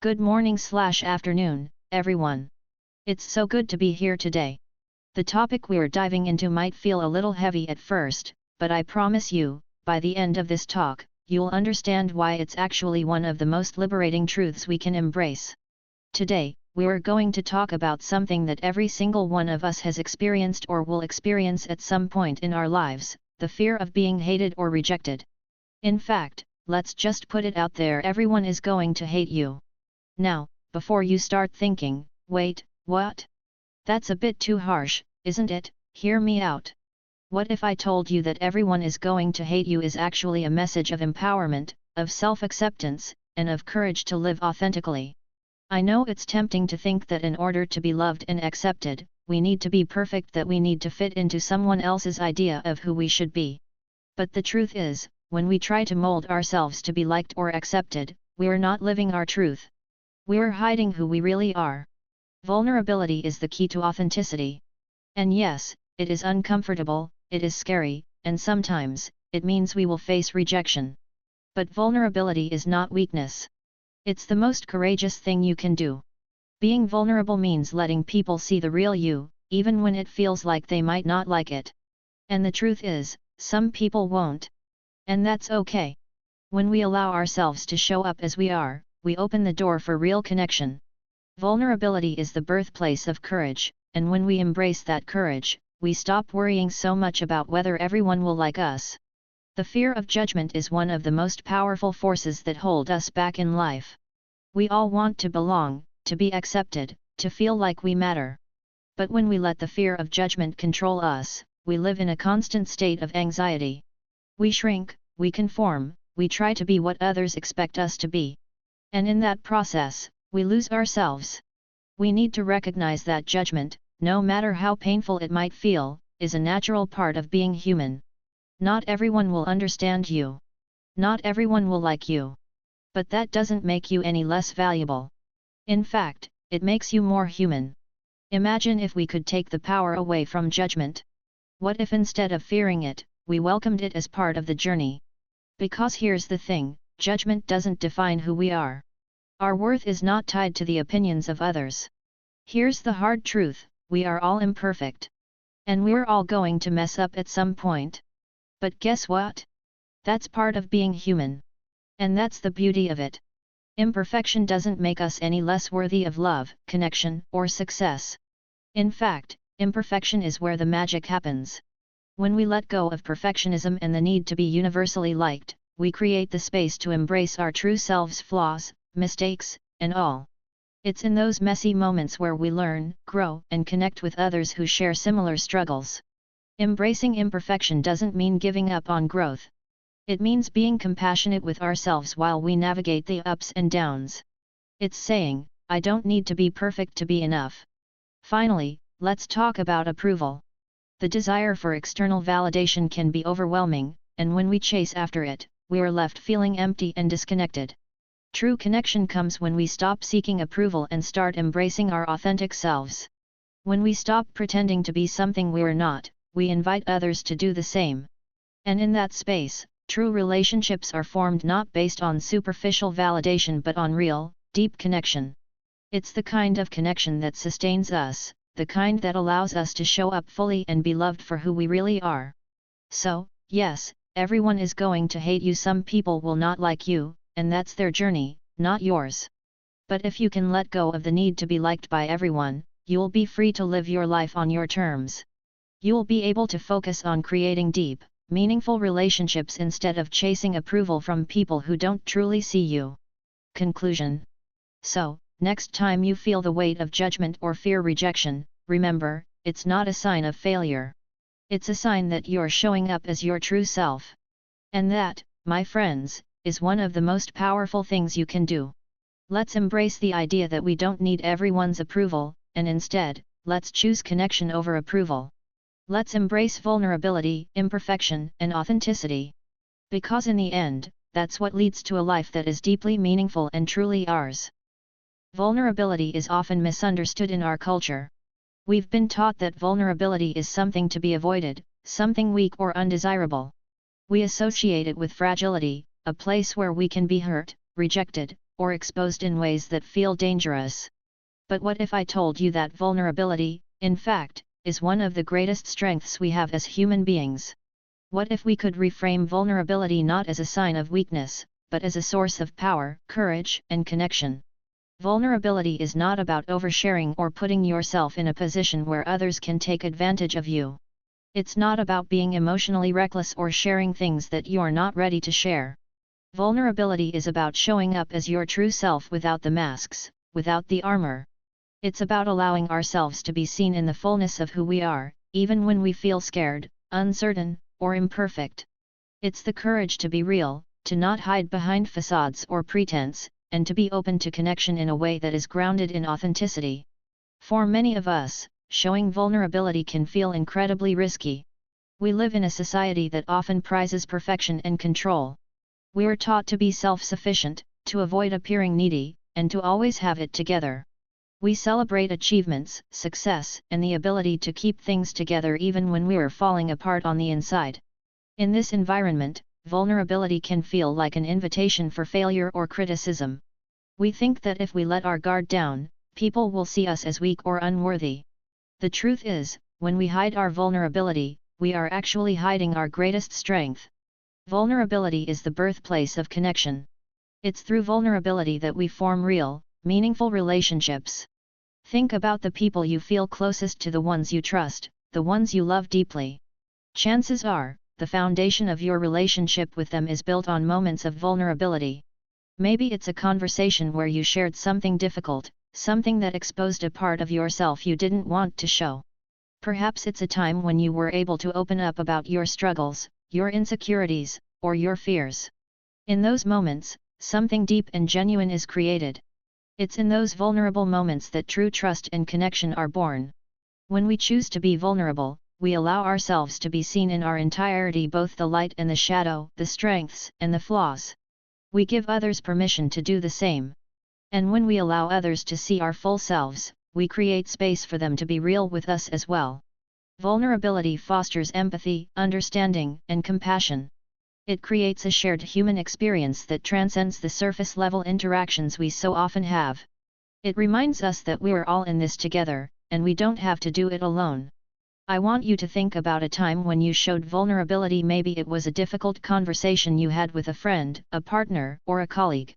Good morning/afternoon, everyone. It's so good to be here today. The topic we're diving into might feel a little heavy at first, but I promise you, by the end of this talk, you'll understand why it's actually one of the most liberating truths we can embrace. Today, we're going to talk about something that every single one of us has experienced or will experience at some point in our lives, the fear of being hated or rejected. In fact, let's just put it out there, everyone is going to hate you. Now, before you start thinking, wait, what? That's a bit too harsh, isn't it? Hear me out. What if I told you that everyone is going to hate you is actually a message of empowerment, of self-acceptance, and of courage to live authentically? I know it's tempting to think that in order to be loved and accepted, we need to be perfect, that we need to fit into someone else's idea of who we should be. But the truth is, when we try to mold ourselves to be liked or accepted, we're not living our truth. We're hiding who we really are. Vulnerability is the key to authenticity. And yes, it is uncomfortable, it is scary, and sometimes, it means we will face rejection. But vulnerability is not weakness. It's the most courageous thing you can do. Being vulnerable means letting people see the real you, even when it feels like they might not like it. And the truth is, some people won't. And that's okay. When we allow ourselves to show up as we are, we open the door for real connection. Vulnerability is the birthplace of courage, and when we embrace that courage, we stop worrying so much about whether everyone will like us. The fear of judgment is one of the most powerful forces that hold us back in life. We all want to belong, to be accepted, to feel like we matter. But when we let the fear of judgment control us, we live in a constant state of anxiety. We shrink, we conform, we try to be what others expect us to be. And in that process, we lose ourselves. We need to recognize that judgment, no matter how painful it might feel, is a natural part of being human. Not everyone will understand you. Not everyone will like you. But that doesn't make you any less valuable. In fact, it makes you more human. Imagine if we could take the power away from judgment. What if instead of fearing it, we welcomed it as part of the journey? Because here's the thing, judgment doesn't define who we are. Our worth is not tied to the opinions of others. Here's the hard truth, we are all imperfect. And we're all going to mess up at some point. But guess what? That's part of being human. And that's the beauty of it. Imperfection doesn't make us any less worthy of love, connection, or success. In fact, imperfection is where the magic happens. When we let go of perfectionism and the need to be universally liked, we create the space to embrace our true selves, flaws, mistakes, and all. It's in those messy moments where we learn, grow, and connect with others who share similar struggles. Embracing imperfection doesn't mean giving up on growth. It means being compassionate with ourselves while we navigate the ups and downs. It's saying, I don't need to be perfect to be enough. Finally, let's talk about approval. The desire for external validation can be overwhelming, and when we chase after it, we are left feeling empty and disconnected. True connection comes when we stop seeking approval and start embracing our authentic selves. When we stop pretending to be something we're not, we invite others to do the same. And in that space, true relationships are formed not based on superficial validation but on real, deep connection. It's the kind of connection that sustains us, the kind that allows us to show up fully and be loved for who we really are. So, yes, everyone is going to hate you, some people will not like you, and that's their journey, not yours. But if you can let go of the need to be liked by everyone, you'll be free to live your life on your terms. You'll be able to focus on creating deep, meaningful relationships instead of chasing approval from people who don't truly see you. Conclusion. So, next time you feel the weight of judgment or fear rejection, remember, it's not a sign of failure. It's a sign that you're showing up as your true self. And that, my friends, is one of the most powerful things you can do. Let's embrace the idea that we don't need everyone's approval, and instead, let's choose connection over approval. Let's embrace vulnerability, imperfection, and authenticity. Because in the end, that's what leads to a life that is deeply meaningful and truly ours. Vulnerability is often misunderstood in our culture. We've been taught that vulnerability is something to be avoided, something weak or undesirable. We associate it with fragility, a place where we can be hurt, rejected, or exposed in ways that feel dangerous. But what if I told you that vulnerability, in fact, is one of the greatest strengths we have as human beings? What if we could reframe vulnerability not as a sign of weakness, but as a source of power, courage, and connection? Vulnerability is not about oversharing or putting yourself in a position where others can take advantage of you. It's not about being emotionally reckless or sharing things that you're not ready to share. Vulnerability is about showing up as your true self without the masks, without the armor. It's about allowing ourselves to be seen in the fullness of who we are, even when we feel scared, uncertain, or imperfect. It's the courage to be real, to not hide behind facades or pretense, and to be open to connection in a way that is grounded in authenticity. For many of us, showing vulnerability can feel incredibly risky. We live in a society that often prizes perfection and control. We're taught to be self-sufficient, to avoid appearing needy, and to always have it together. We celebrate achievements, success, and the ability to keep things together even when we're falling apart on the inside. In this environment, vulnerability can feel like an invitation for failure or criticism. We think that if we let our guard down, people will see us as weak or unworthy. The truth is, when we hide our vulnerability, we are actually hiding our greatest strength. Vulnerability is the birthplace of connection. It's through vulnerability that we form real, meaningful relationships. Think about the people you feel closest to, the ones you trust, the ones you love deeply. Chances are, the foundation of your relationship with them is built on moments of vulnerability. Maybe it's a conversation where you shared something difficult, something that exposed a part of yourself you didn't want to show. Perhaps it's a time when you were able to open up about your struggles, your insecurities, or your fears. In those moments, something deep and genuine is created. It's in those vulnerable moments that true trust and connection are born. When we choose to be vulnerable, we allow ourselves to be seen in our entirety, both the light and the shadow, the strengths and the flaws. We give others permission to do the same. And when we allow others to see our full selves, we create space for them to be real with us as well. Vulnerability fosters empathy, understanding, and compassion. It creates a shared human experience that transcends the surface-level interactions we so often have. It reminds us that we're all in this together, and we don't have to do it alone. I want you to think about a time when you showed vulnerability. Maybe it was a difficult conversation you had with a friend, a partner, or a colleague.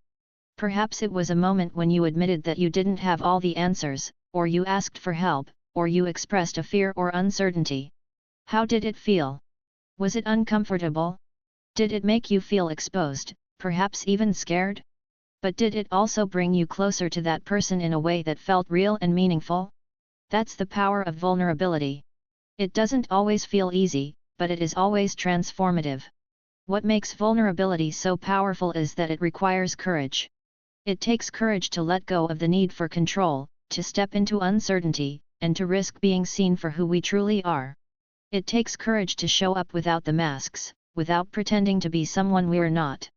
Perhaps it was a moment when you admitted that you didn't have all the answers, or you asked for help, or you expressed a fear or uncertainty. How did it feel? Was it uncomfortable? Did it make you feel exposed, perhaps even scared? But did it also bring you closer to that person in a way that felt real and meaningful? That's the power of vulnerability. It doesn't always feel easy, but it is always transformative. What makes vulnerability so powerful is that it requires courage. It takes courage to let go of the need for control, to step into uncertainty, and to risk being seen for who we truly are. It takes courage to show up without the masks, without pretending to be someone we're not.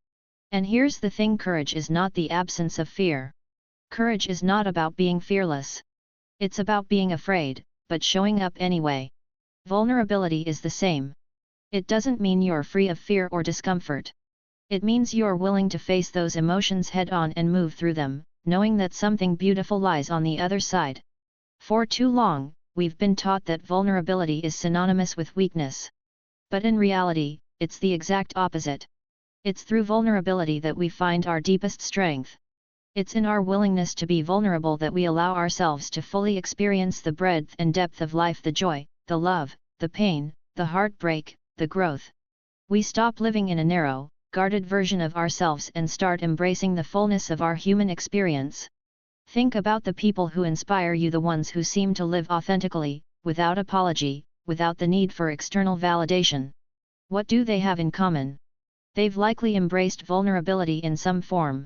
And here's the thing: courage is not the absence of fear. Courage is not about being fearless. It's about being afraid, but showing up anyway. Vulnerability is the same. It doesn't mean you're free of fear or discomfort. It means you're willing to face those emotions head on and move through them, knowing that something beautiful lies on the other side. For too long, we've been taught that vulnerability is synonymous with weakness. But in reality, it's the exact opposite. It's through vulnerability that we find our deepest strength. It's in our willingness to be vulnerable that we allow ourselves to fully experience the breadth and depth of life, the joy, the love, the pain, the heartbreak, the growth. We stop living in a narrow, guarded version of ourselves and start embracing the fullness of our human experience. Think about the people who inspire you, the ones who seem to live authentically, without apology, without the need for external validation. What do they have in common? They've likely embraced vulnerability in some form.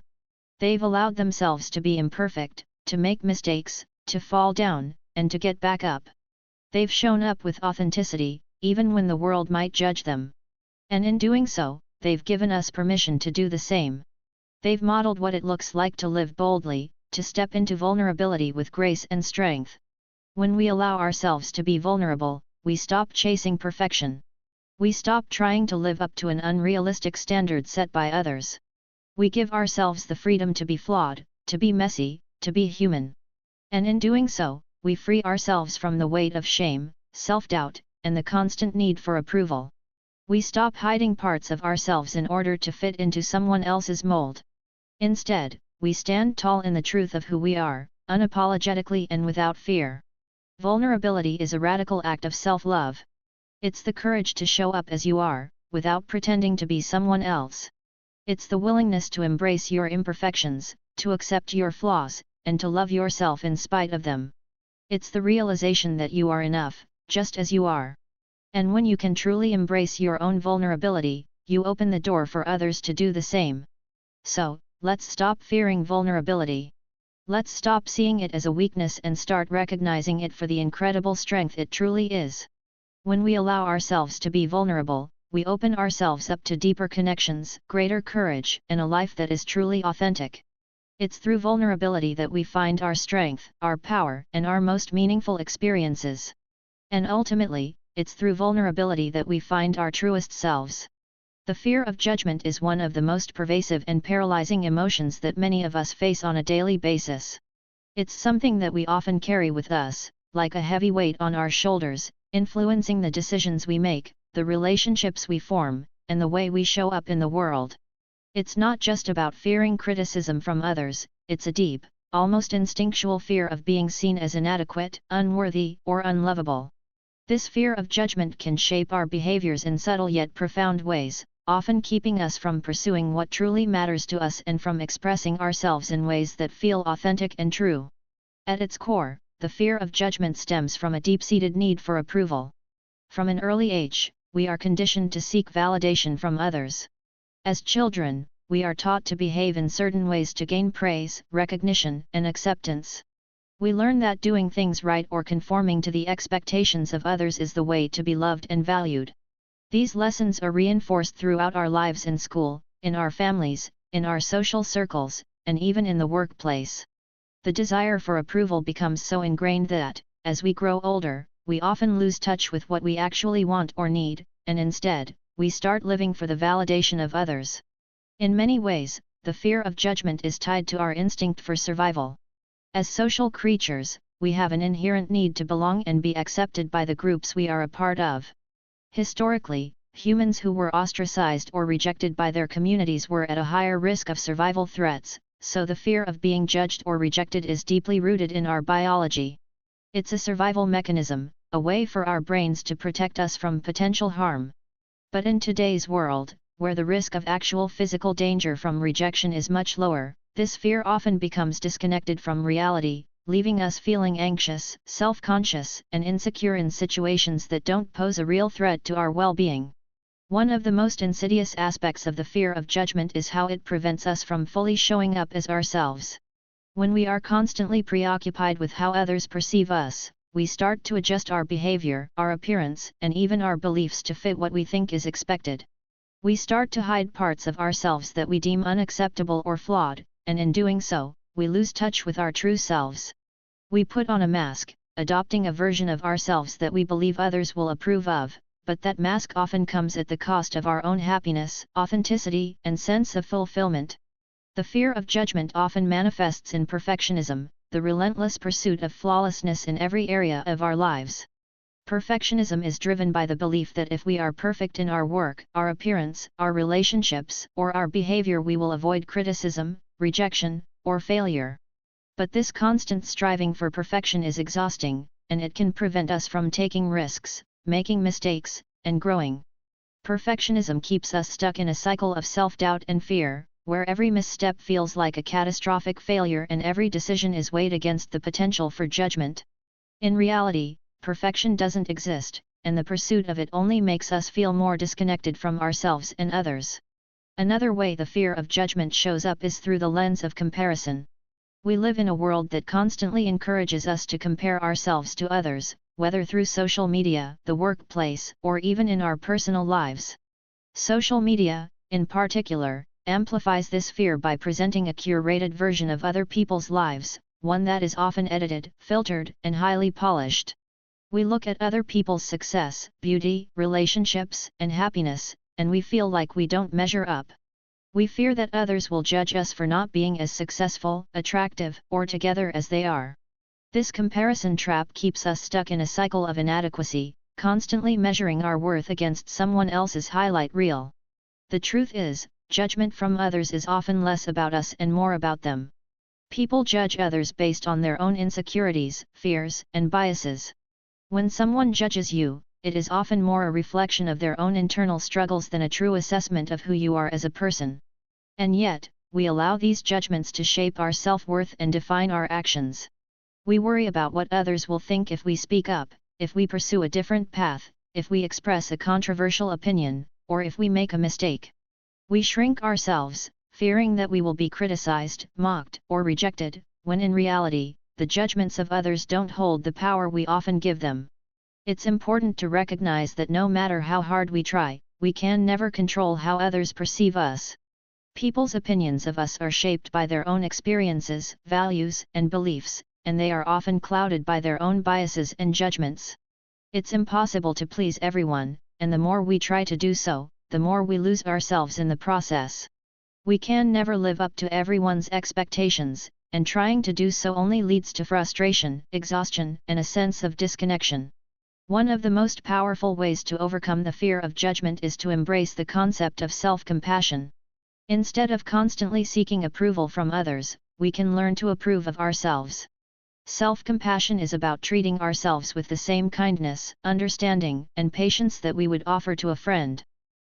They've allowed themselves to be imperfect, to make mistakes, to fall down, and to get back up. They've shown up with authenticity, even when the world might judge them. And in doing so, they've given us permission to do the same. They've modeled what it looks like to live boldly, to step into vulnerability with grace and strength. When we allow ourselves to be vulnerable, we stop chasing perfection. We stop trying to live up to an unrealistic standard set by others. We give ourselves the freedom to be flawed, to be messy, to be human. And in doing so, we free ourselves from the weight of shame, self-doubt, and the constant need for approval. We stop hiding parts of ourselves in order to fit into someone else's mold. Instead, we stand tall in the truth of who we are, unapologetically and without fear. Vulnerability is a radical act of self-love. It's the courage to show up as you are, without pretending to be someone else. It's the willingness to embrace your imperfections, to accept your flaws, and to love yourself in spite of them. It's the realization that you are enough, just as you are. And when you can truly embrace your own vulnerability, you open the door for others to do the same. So, let's stop fearing vulnerability. Let's stop seeing it as a weakness and start recognizing it for the incredible strength it truly is. When we allow ourselves to be vulnerable, we open ourselves up to deeper connections, greater courage, and a life that is truly authentic. It's through vulnerability that we find our strength, our power, and our most meaningful experiences. And ultimately, it's through vulnerability that we find our truest selves. The fear of judgment is one of the most pervasive and paralyzing emotions that many of us face on a daily basis. It's something that we often carry with us, like a heavy weight on our shoulders, influencing the decisions we make, the relationships we form, and the way we show up in the world. It's not just about fearing criticism from others, it's a deep, almost instinctual fear of being seen as inadequate, unworthy, or unlovable. This fear of judgment can shape our behaviors in subtle yet profound ways, often keeping us from pursuing what truly matters to us and from expressing ourselves in ways that feel authentic and true. At its core, the fear of judgment stems from a deep-seated need for approval. From an early age, we are conditioned to seek validation from others. As children, we are taught to behave in certain ways to gain praise, recognition, and acceptance. We learn that doing things right or conforming to the expectations of others is the way to be loved and valued. These lessons are reinforced throughout our lives in school, in our families, in our social circles, and even in the workplace. The desire for approval becomes so ingrained that, as we grow older, we often lose touch with what we actually want or need, and instead, we start living for the validation of others. In many ways, the fear of judgment is tied to our instinct for survival. As social creatures, we have an inherent need to belong and be accepted by the groups we are a part of. Historically, humans who were ostracized or rejected by their communities were at a higher risk of survival threats, so the fear of being judged or rejected is deeply rooted in our biology. It's a survival mechanism, a way for our brains to protect us from potential harm. But in today's world, where the risk of actual physical danger from rejection is much lower, this fear often becomes disconnected from reality, leaving us feeling anxious, self-conscious, and insecure in situations that don't pose a real threat to our well-being. One of the most insidious aspects of the fear of judgment is how it prevents us from fully showing up as ourselves. When we are constantly preoccupied with how others perceive us, we start to adjust our behavior, our appearance, and even our beliefs to fit what we think is expected. We start to hide parts of ourselves that we deem unacceptable or flawed, and in doing so, we lose touch with our true selves. We put on a mask, adopting a version of ourselves that we believe others will approve of, but that mask often comes at the cost of our own happiness, authenticity, and sense of fulfillment. The fear of judgment often manifests in perfectionism, the relentless pursuit of flawlessness in every area of our lives. Perfectionism is driven by the belief that if we are perfect in our work, our appearance, our relationships, or our behavior, we will avoid criticism, rejection, or failure. But this constant striving for perfection is exhausting, and it can prevent us from taking risks, making mistakes, and growing. Perfectionism keeps us stuck in a cycle of self-doubt and fear, where every misstep feels like a catastrophic failure and every decision is weighed against the potential for judgment. In reality, perfection doesn't exist, and the pursuit of it only makes us feel more disconnected from ourselves and others. Another way the fear of judgment shows up is through the lens of comparison. We live in a world that constantly encourages us to compare ourselves to others, whether through social media, the workplace, or even in our personal lives. Social media, in particular, amplifies this fear by presenting a curated version of other people's lives, one that is often edited, filtered, and highly polished. We look at other people's success, beauty, relationships, and happiness, and we feel like we don't measure up. We fear that others will judge us for not being as successful, attractive, or together as they are. This comparison trap keeps us stuck in a cycle of inadequacy, constantly measuring our worth against someone else's highlight reel. The truth is, judgment from others is often less about us and more about them. People judge others based on their own insecurities, fears, and biases. When someone judges you, it is often more a reflection of their own internal struggles than a true assessment of who you are as a person. And yet, we allow these judgments to shape our self-worth and define our actions. We worry about what others will think if we speak up, if we pursue a different path, if we express a controversial opinion, or if we make a mistake. We shrink ourselves, fearing that we will be criticized, mocked, or rejected, when in reality, the judgments of others don't hold the power we often give them. It's important to recognize that no matter how hard we try, we can never control how others perceive us. People's opinions of us are shaped by their own experiences, values, and beliefs, and they are often clouded by their own biases and judgments. It's impossible to please everyone, and the more we try to do so, the more we lose ourselves in the process. We can never live up to everyone's expectations, and trying to do so only leads to frustration, exhaustion, and a sense of disconnection. One of the most powerful ways to overcome the fear of judgment is to embrace the concept of self-compassion. Instead of constantly seeking approval from others, we can learn to approve of ourselves. Self-compassion is about treating ourselves with the same kindness, understanding, and patience that we would offer to a friend.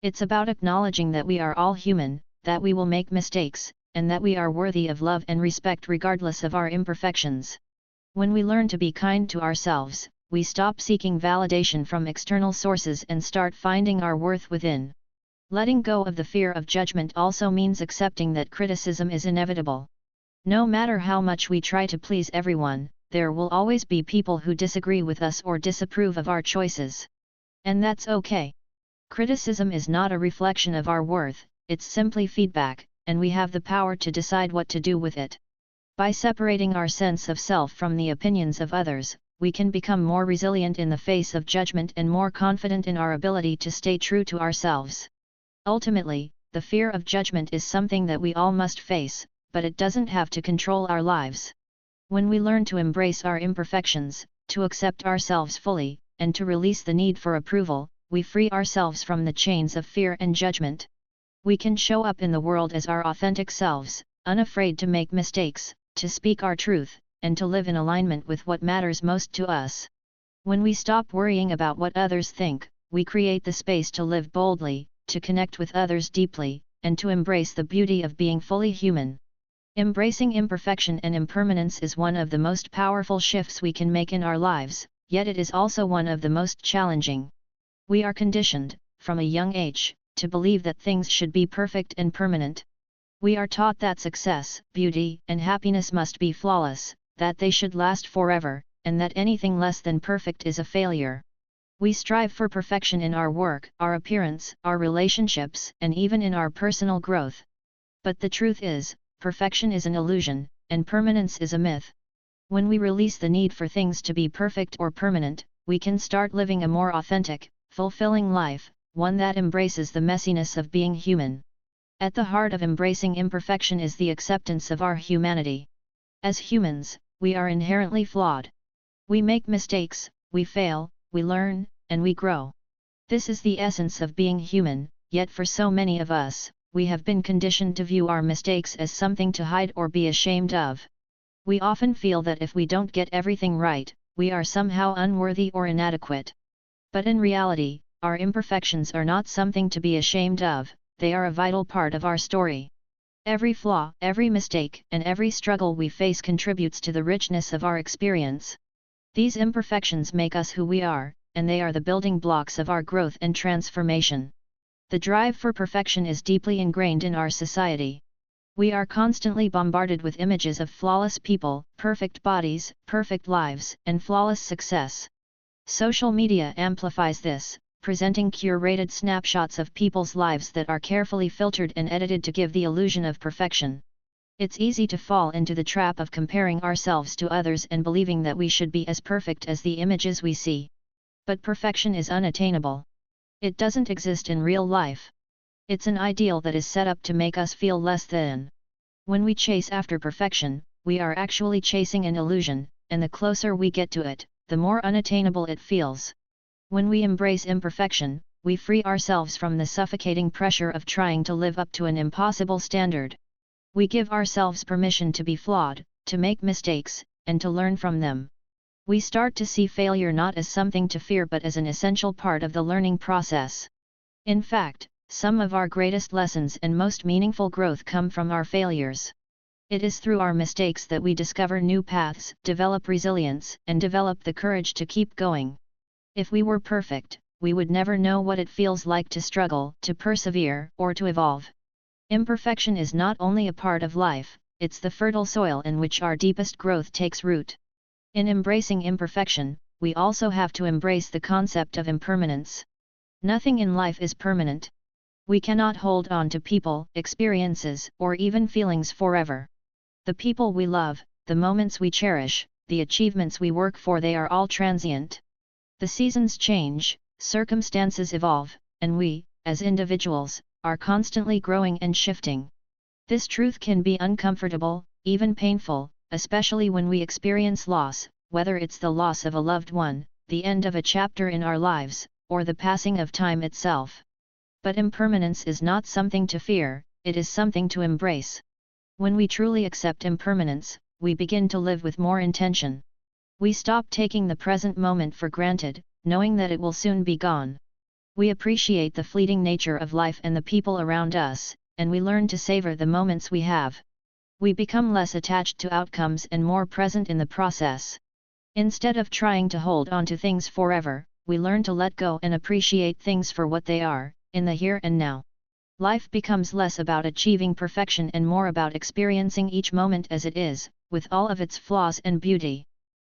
It's about acknowledging that we are all human, that we will make mistakes, and that we are worthy of love and respect regardless of our imperfections. When we learn to be kind to ourselves, we stop seeking validation from external sources and start finding our worth within. Letting go of the fear of judgment also means accepting that criticism is inevitable. No matter how much we try to please everyone, there will always be people who disagree with us or disapprove of our choices. And that's okay. Criticism is not a reflection of our worth, it's simply feedback, and we have the power to decide what to do with it. By separating our sense of self from the opinions of others, we can become more resilient in the face of judgment and more confident in our ability to stay true to ourselves. Ultimately, the fear of judgment is something that we all must face, but it doesn't have to control our lives. When we learn to embrace our imperfections, to accept ourselves fully, and to release the need for approval, we free ourselves from the chains of fear and judgment. We can show up in the world as our authentic selves, unafraid to make mistakes, to speak our truth, and to live in alignment with what matters most to us. When we stop worrying about what others think, we create the space to live boldly, to connect with others deeply, and to embrace the beauty of being fully human. Embracing imperfection and impermanence is one of the most powerful shifts we can make in our lives, yet it is also one of the most challenging. We are conditioned, from a young age, to believe that things should be perfect and permanent. We are taught that success, beauty, and happiness must be flawless, that they should last forever, and that anything less than perfect is a failure. We strive for perfection in our work, our appearance, our relationships, and even in our personal growth. But the truth is, perfection is an illusion, and permanence is a myth. When we release the need for things to be perfect or permanent, we can start living a more authentic, fulfilling life, one that embraces the messiness of being human. At the heart of embracing imperfection is the acceptance of our humanity. As humans, we are inherently flawed. We make mistakes, we fail, we learn, and we grow. This is the essence of being human, yet for so many of us, we have been conditioned to view our mistakes as something to hide or be ashamed of. We often feel that if we don't get everything right, we are somehow unworthy or inadequate. But in reality, our imperfections are not something to be ashamed of, they are a vital part of our story. Every flaw, every mistake, and every struggle we face contributes to the richness of our experience. These imperfections make us who we are, and they are the building blocks of our growth and transformation. The drive for perfection is deeply ingrained in our society. We are constantly bombarded with images of flawless people, perfect bodies, perfect lives, and flawless success. Social media amplifies this, presenting curated snapshots of people's lives that are carefully filtered and edited to give the illusion of perfection. It's easy to fall into the trap of comparing ourselves to others and believing that we should be as perfect as the images we see. But perfection is unattainable. It doesn't exist in real life. It's an ideal that is set up to make us feel less than. When we chase after perfection, we are actually chasing an illusion, and the closer we get to it, the more unattainable it feels. When we embrace imperfection, we free ourselves from the suffocating pressure of trying to live up to an impossible standard. We give ourselves permission to be flawed, to make mistakes, and to learn from them. We start to see failure not as something to fear but as an essential part of the learning process. In fact, some of our greatest lessons and most meaningful growth come from our failures. It is through our mistakes that we discover new paths, develop resilience, and develop the courage to keep going. If we were perfect, we would never know what it feels like to struggle, to persevere, or to evolve. Imperfection is not only a part of life, it's the fertile soil in which our deepest growth takes root. In embracing imperfection, we also have to embrace the concept of impermanence. Nothing in life is permanent. We cannot hold on to people, experiences, or even feelings forever. The people we love, the moments we cherish, the achievements we work for, they are all transient. The seasons change, circumstances evolve, and we, as individuals, are constantly growing and shifting. This truth can be uncomfortable, even painful, especially when we experience loss, whether it's the loss of a loved one, the end of a chapter in our lives, or the passing of time itself. But impermanence is not something to fear, it is something to embrace. When we truly accept impermanence, we begin to live with more intention. We stop taking the present moment for granted, knowing that it will soon be gone. We appreciate the fleeting nature of life and the people around us, and we learn to savor the moments we have. We become less attached to outcomes and more present in the process. Instead of trying to hold on to things forever, we learn to let go and appreciate things for what they are, in the here and now. Life becomes less about achieving perfection and more about experiencing each moment as it is, with all of its flaws and beauty.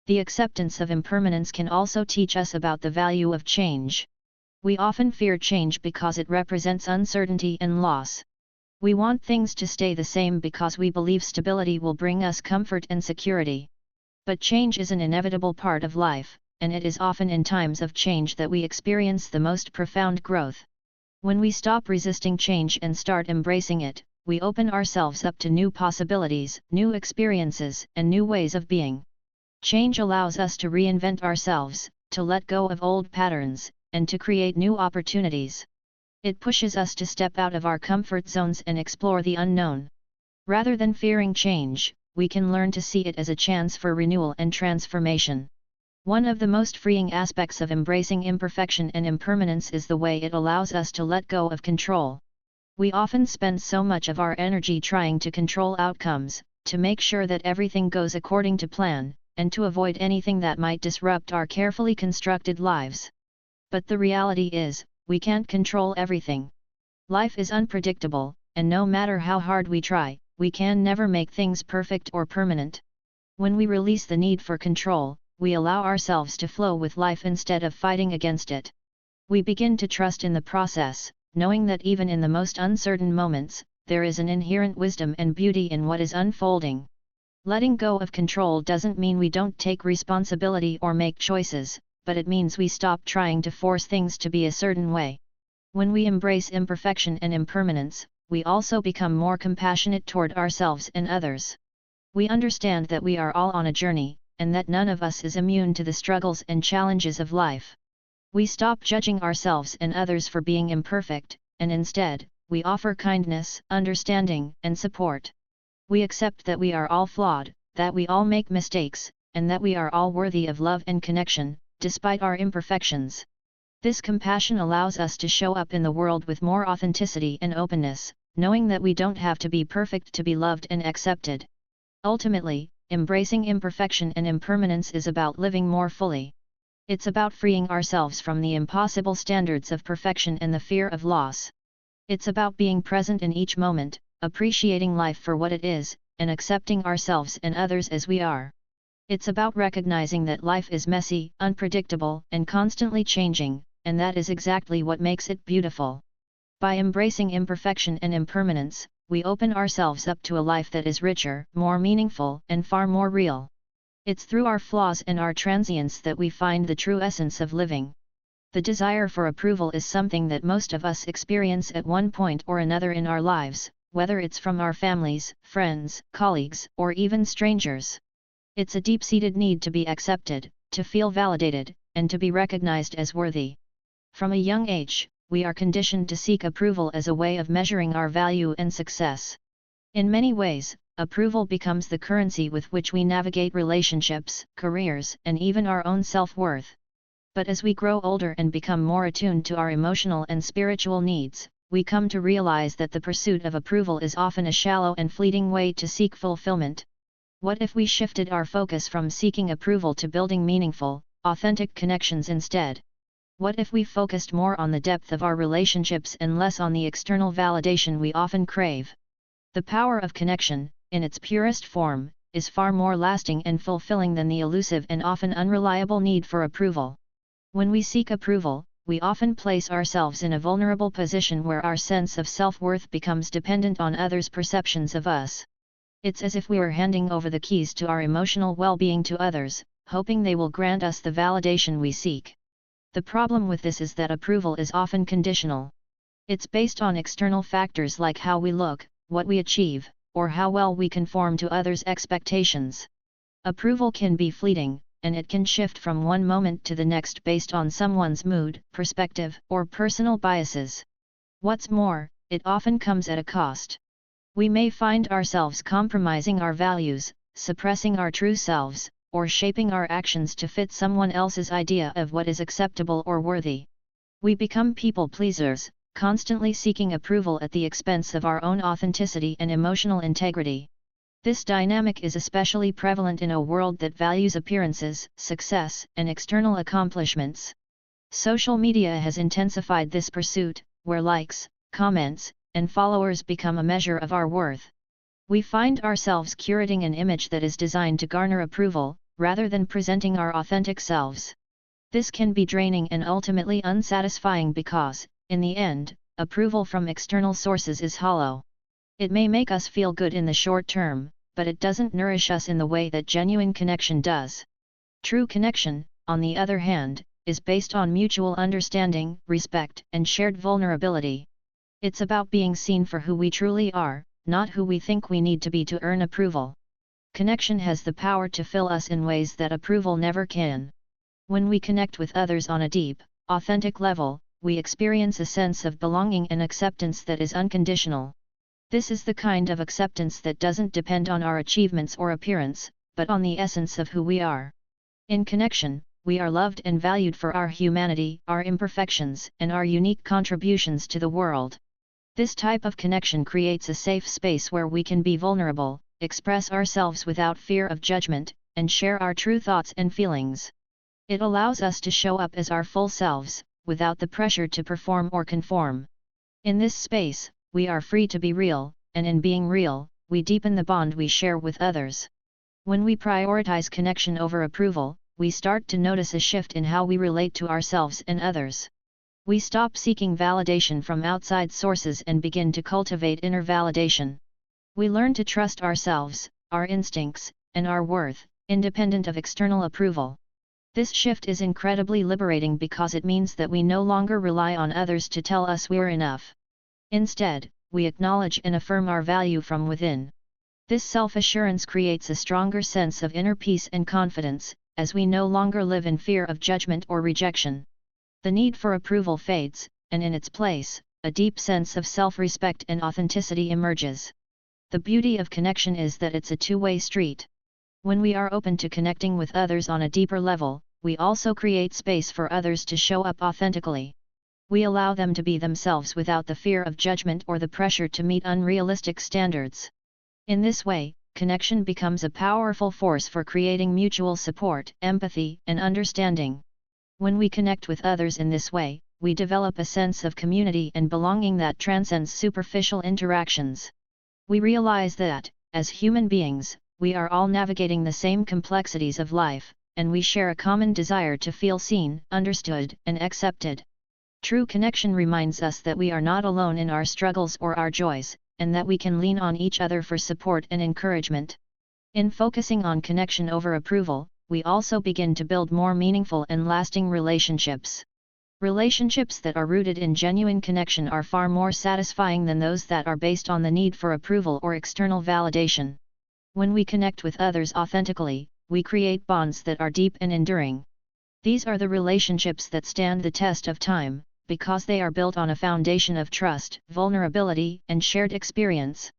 The acceptance of impermanence can also teach us about the value of change. We often fear change because it represents uncertainty and loss. We want things to stay the same because we believe stability will bring us comfort and security. But change is an inevitable part of life, and it is often in times of change that we experience the most profound growth. When we stop resisting change and start embracing it, we open ourselves up to new possibilities, new experiences, and new ways of being. Change allows us to reinvent ourselves, to let go of old patterns, and to create new opportunities. It pushes us to step out of our comfort zones and explore the unknown. Rather than fearing change, we can learn to see it as a chance for renewal and transformation. One of the most freeing aspects of embracing imperfection and impermanence is the way it allows us to let go of control. We often spend so much of our energy trying to control outcomes, to make sure that everything goes according to plan, and to avoid anything that might disrupt our carefully constructed lives. But the reality is, we can't control everything. Life is unpredictable, and no matter how hard we try, we can never make things perfect or permanent. When we release the need for control, we allow ourselves to flow with life instead of fighting against it. We begin to trust in the process, knowing that even in the most uncertain moments, there is an inherent wisdom and beauty in what is unfolding. Letting go of control doesn't mean we don't take responsibility or make choices, but it means we stop trying to force things to be a certain way. When we embrace imperfection and impermanence, we also become more compassionate toward ourselves and others. We understand that we are all on a journey, and that none of us is immune to the struggles and challenges of life. We stop judging ourselves and others for being imperfect, and instead, we offer kindness, understanding, and support. We accept that we are all flawed, that we all make mistakes, and that we are all worthy of love and connection, despite our imperfections. This compassion allows us to show up in the world with more authenticity and openness, knowing that we don't have to be perfect to be loved and accepted. Ultimately, embracing imperfection and impermanence is about living more fully. It's about freeing ourselves from the impossible standards of perfection and the fear of loss. It's about being present in each moment, appreciating life for what it is, and accepting ourselves and others as we are. It's about recognizing that life is messy, unpredictable, and constantly changing, and that is exactly what makes it beautiful. By embracing imperfection and impermanence, we open ourselves up to a life that is richer, more meaningful, and far more real. It's through our flaws and our transience that we find the true essence of living. The desire for approval is something that most of us experience at one point or another in our lives, whether it's from our families, friends, colleagues, or even strangers. It's a deep-seated need to be accepted, to feel validated, and to be recognized as worthy. From a young age, we are conditioned to seek approval as a way of measuring our value and success. In many ways, approval becomes the currency with which we navigate relationships, careers, and even our own self-worth. But as we grow older and become more attuned to our emotional and spiritual needs, we come to realize that the pursuit of approval is often a shallow and fleeting way to seek fulfillment. What if we shifted our focus from seeking approval to building meaningful, authentic connections instead? What if we focused more on the depth of our relationships and less on the external validation we often crave? The power of connection, in its purest form, is far more lasting and fulfilling than the elusive and often unreliable need for approval. When we seek approval, we often place ourselves in a vulnerable position where our sense of self-worth becomes dependent on others' perceptions of us. It's as if we were handing over the keys to our emotional well-being to others, hoping they will grant us the validation we seek. The problem with this is that approval is often conditional. It's based on external factors like how we look, what we achieve, or how well we conform to others' expectations. Approval can be fleeting, and it can shift from one moment to the next based on someone's mood, perspective, or personal biases. What's more, it often comes at a cost. We may find ourselves compromising our values, suppressing our true selves, or shaping our actions to fit someone else's idea of what is acceptable or worthy. We become people pleasers, constantly seeking approval at the expense of our own authenticity and emotional integrity. This dynamic is especially prevalent in a world that values appearances, success, and external accomplishments. Social media has intensified this pursuit, where likes, comments, and followers become a measure of our worth. We find ourselves curating an image that is designed to garner approval, rather than presenting our authentic selves. This can be draining and ultimately unsatisfying because, in the end, approval from external sources is hollow. It may make us feel good in the short term, but it doesn't nourish us in the way that genuine connection does. True connection, on the other hand, is based on mutual understanding, respect, and shared vulnerability. It's about being seen for who we truly are, not who we think we need to be to earn approval. Connection has the power to fill us in ways that approval never can. When we connect with others on a deep, authentic level, we experience a sense of belonging and acceptance that is unconditional. This is the kind of acceptance that doesn't depend on our achievements or appearance, but on the essence of who we are. In connection, we are loved and valued for our humanity, our imperfections, and our unique contributions to the world. This type of connection creates a safe space where we can be vulnerable, express ourselves without fear of judgment, and share our true thoughts and feelings. It allows us to show up as our full selves, without the pressure to perform or conform. In this space, we are free to be real, and in being real, we deepen the bond we share with others. When we prioritize connection over approval, we start to notice a shift in how we relate to ourselves and others. We stop seeking validation from outside sources and begin to cultivate inner validation. We learn to trust ourselves, our instincts, and our worth, independent of external approval. This shift is incredibly liberating because it means that we no longer rely on others to tell us we're enough. Instead, we acknowledge and affirm our value from within. This self-assurance creates a stronger sense of inner peace and confidence, as we no longer live in fear of judgment or rejection. The need for approval fades, and in its place, a deep sense of self-respect and authenticity emerges. The beauty of connection is that it's a two-way street. When we are open to connecting with others on a deeper level, we also create space for others to show up authentically. We allow them to be themselves without the fear of judgment or the pressure to meet unrealistic standards. In this way, connection becomes a powerful force for creating mutual support, empathy, and understanding. When we connect with others in this way, we develop a sense of community and belonging that transcends superficial interactions. We realize that, as human beings, we are all navigating the same complexities of life, and we share a common desire to feel seen, understood, and accepted. True connection reminds us that we are not alone in our struggles or our joys, and that we can lean on each other for support and encouragement. In focusing on connection over approval, we also begin to build more meaningful and lasting relationships. Relationships that are rooted in genuine connection are far more satisfying than those that are based on the need for approval or external validation. When we connect with others authentically, we create bonds that are deep and enduring. These are the relationships that stand the test of time, because they are built on a foundation of trust, vulnerability, and shared experience.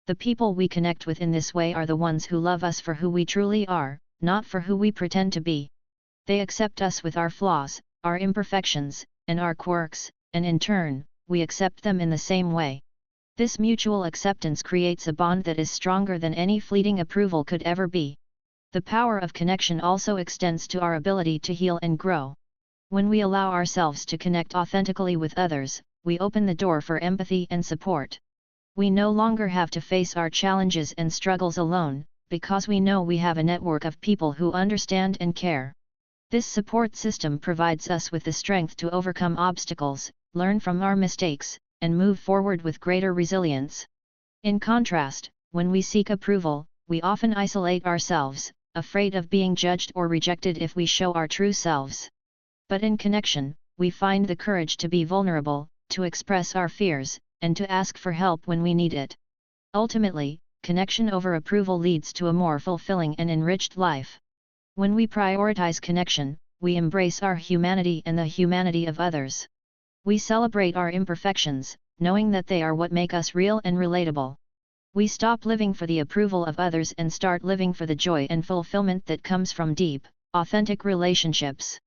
The people we connect with in this way are the ones who love us for who we truly are, not for who we pretend to be. They accept us with our flaws, our imperfections, and our quirks, and in turn, we accept them in the same way. This mutual acceptance creates a bond that is stronger than any fleeting approval could ever be. The power of connection also extends to our ability to heal and grow. When we allow ourselves to connect authentically with others, we open the door for empathy and support. We no longer have to face our challenges and struggles alone, because we know we have a network of people who understand and care. This support system provides us with the strength to overcome obstacles, learn from our mistakes, and move forward with greater resilience. In contrast, when we seek approval, we often isolate ourselves, afraid of being judged or rejected if we show our true selves. But in connection, we find the courage to be vulnerable, to express our fears, and to ask for help when we need it. Ultimately, connection over approval leads to a more fulfilling and enriched life. When we prioritize connection, we embrace our humanity and the humanity of others. We celebrate our imperfections, knowing that they are what make us real and relatable. We stop living for the approval of others and start living for the joy and fulfillment that comes from deep, authentic relationships.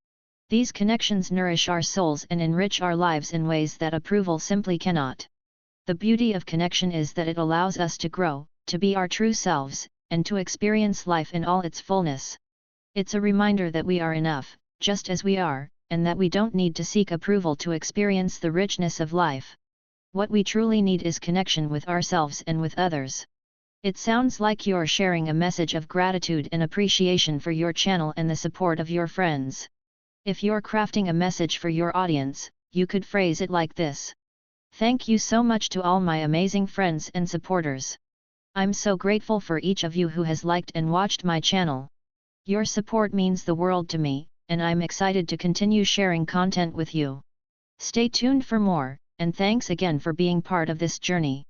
These connections nourish our souls and enrich our lives in ways that approval simply cannot. The beauty of connection is that it allows us to grow, to be our true selves, and to experience life in all its fullness. It's a reminder that we are enough, just as we are, and that we don't need to seek approval to experience the richness of life. What we truly need is connection with ourselves and with others. It sounds like you're sharing a message of gratitude and appreciation for your channel and the support of your friends. If you're crafting a message for your audience, you could phrase it like this: Thank you so much to all my amazing friends and supporters. I'm so grateful for each of you who has liked and watched my channel. Your support means the world to me, and I'm excited to continue sharing content with you. Stay tuned for more, and thanks again for being part of this journey.